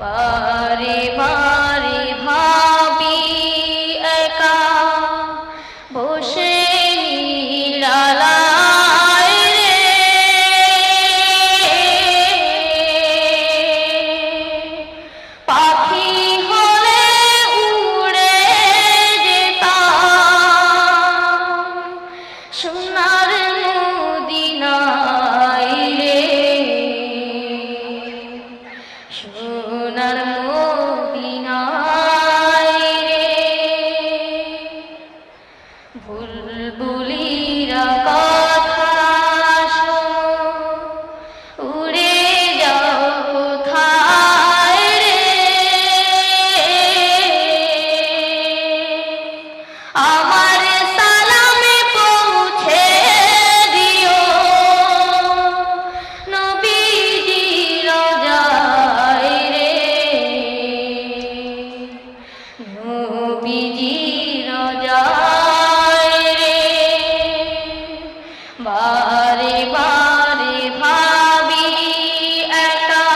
বারে বারে ভাবি একা বসে নিরালায় রে, পাখি হলে উড়ে যেতাম সোনার মদিনায় রে, সোনার মদিনায় রে। বুলবুলিরা কথা শোনো, উড়ে যাও কোথায় রে, আমার সালামে পৌঁছে দিও নবীজি রোজায় রে, নবীজি রোজায় রে। বারে বারে ভাবি একা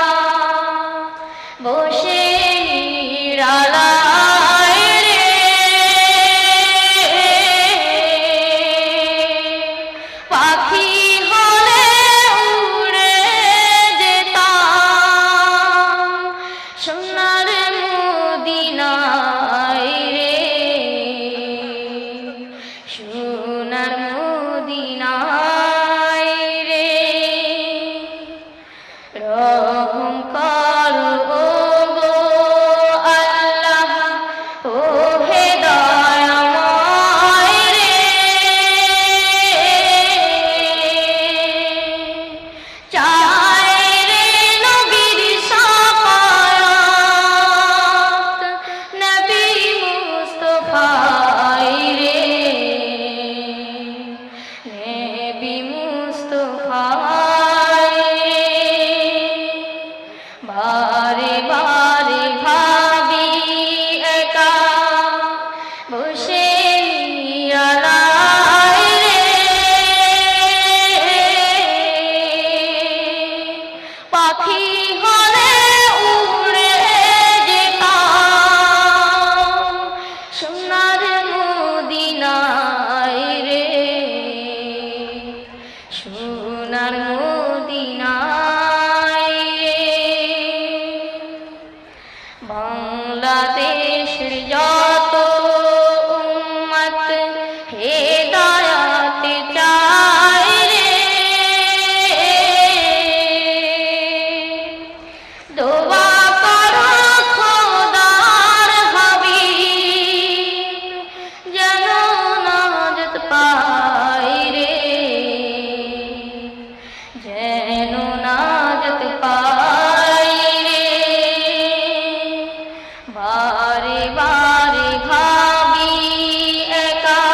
বসে নিরালায় রে, পাখি হলে উড়ে যেতাম সোনার মদিনায় রে, সোনার মদিনায় রে। রহম করো গো আল্লাহ, ও হে দয়াময় রে, চাই রে নবীর শাফায়াত, নবী মুস্তাফায় রে, নবী মুস্তাফায় রে। বারে বারে ভাবি একা বসে নিরালায় রে, পাখি হলে উড়ে যেতাম সোনার মদিনায় রে, সোনার মদিনায় রে। বাংলাদেশের যত উম্মত হেদায়াত চায় রে, দোয়া করো খোদার হাবিব যেন নাজাত পায় রে, যেন নাজাত পায় রে। বারে বারে ভাবি একা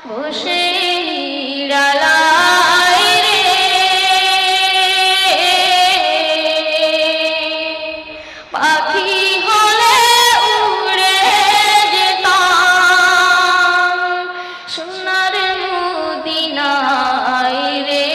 বসে নিরালায় রে, পাখি হলে উড়ে যেতাম সোনার মদিনায় রে,